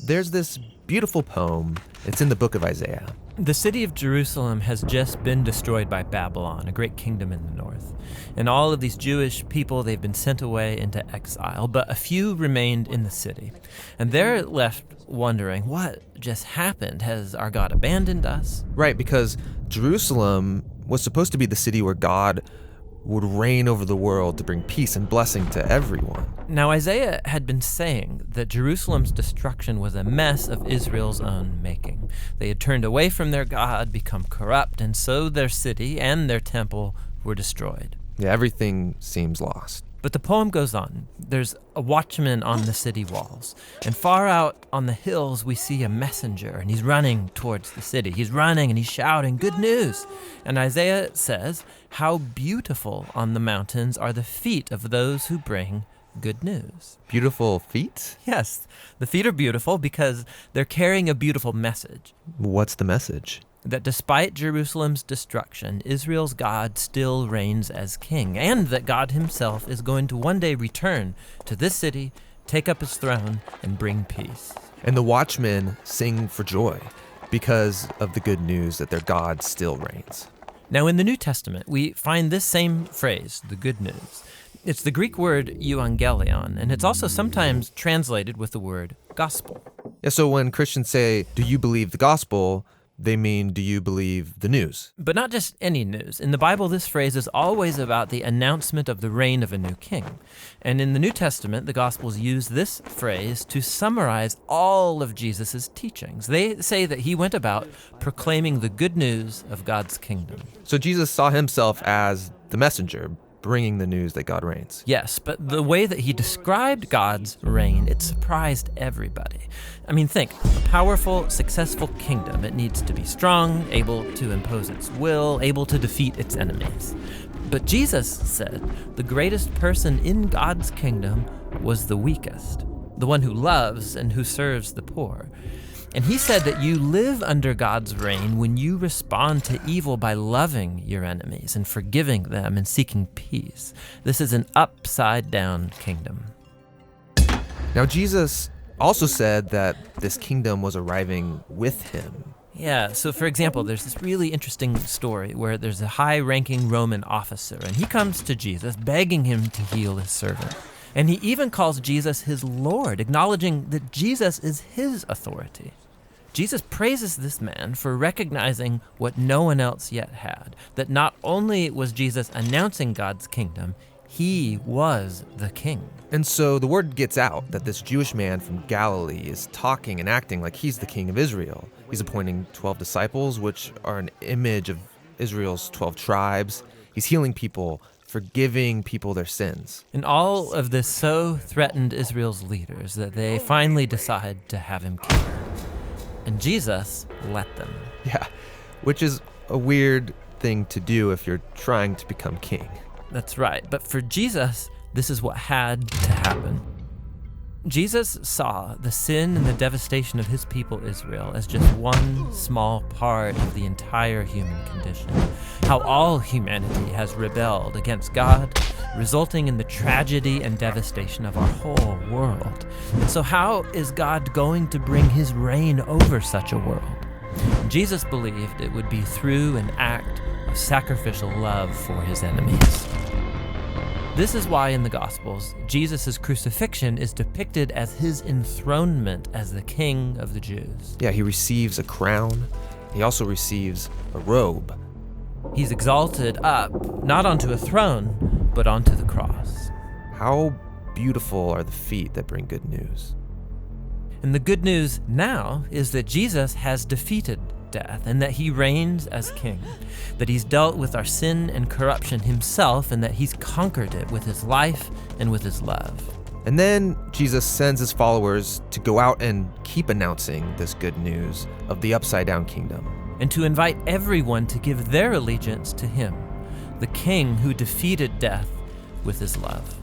there's this beautiful poem. It's in the book of Isaiah. The city of Jerusalem has just been destroyed by Babylon, a great kingdom in the north. And all of these Jewish people, they've been sent away into exile, but a few remained in the city. And they're left wondering, what just happened? Has our God abandoned us? Right, because Jerusalem was supposed to be the city where God would reign over the world to bring peace and blessing to everyone. Now, Isaiah had been saying that Jerusalem's destruction was a mess of Israel's own making. They had turned away from their God, become corrupt, and so their city and their temple were destroyed. Yeah, everything seems lost. But the poem goes on. There's a watchman on the city walls, and far out on the hills we see a messenger, and he's running towards the city. He's running and he's shouting, "Good news!" And Isaiah says, "How beautiful on the mountains are the feet of those who bring good news." Beautiful feet? Yes, the feet are beautiful because they're carrying a beautiful message. What's the message? That despite Jerusalem's destruction, Israel's God still reigns as king, and that God himself is going to one day return to this city, take up his throne, and bring peace. And the watchmen sing for joy because of the good news that their God still reigns. Now, in the New Testament, we find this same phrase, the good news. It's the Greek word euangelion, and it's also sometimes translated with the word gospel. Yeah, so when Christians say, "Do you believe the gospel?" they mean, do you believe the news? But not just any news. In the Bible, this phrase is always about the announcement of the reign of a new king. And in the New Testament, the Gospels use this phrase to summarize all of Jesus' teachings. They say that he went about proclaiming the good news of God's kingdom. So Jesus saw himself as the messenger, bringing the news that God reigns. Yes, but the way that he described God's reign, it surprised everybody. I mean, think, a powerful, successful kingdom. It needs to be strong, able to impose its will, able to defeat its enemies. But Jesus said the greatest person in God's kingdom was the weakest, the one who loves and who serves the poor. And he said that you live under God's reign when you respond to evil by loving your enemies and forgiving them and seeking peace. This is an upside-down kingdom. Now, Jesus also said that this kingdom was arriving with him. Yeah, so for example, there's this really interesting story where there's a high-ranking Roman officer, and he comes to Jesus begging him to heal his servant. And he even calls Jesus his Lord, acknowledging that Jesus is his authority. Jesus praises this man for recognizing what no one else yet had, that not only was Jesus announcing God's kingdom, he was the king. And so the word gets out that this Jewish man from Galilee is talking and acting like he's the king of Israel. He's appointing 12 disciples, which are an image of Israel's 12 tribes. He's healing people, forgiving people their sins. And all of this so threatened Israel's leaders that they finally decide to have him killed. And Jesus let them. Yeah, which is a weird thing to do if you're trying to become king. That's right. But for Jesus, this is what had to happen. Jesus saw the sin and the devastation of his people Israel as just one small part of the entire human condition. How all humanity has rebelled against God, resulting in the tragedy and devastation of our whole world. And so how is God going to bring his reign over such a world? Jesus believed it would be through an act of sacrificial love for his enemies. This is why in the Gospels, Jesus' crucifixion is depicted as his enthronement as the King of the Jews. Yeah, he receives a crown. He also receives a robe. He's exalted up, not onto a throne, but onto the cross. How beautiful are the feet that bring good news. And the good news now is that Jesus has defeated death and that he reigns as king, that he's dealt with our sin and corruption himself, and that he's conquered it with his life and with his love. And then Jesus sends his followers to go out and keep announcing this good news of the upside-down kingdom. And to invite everyone to give their allegiance to him, the king who defeated death with his love.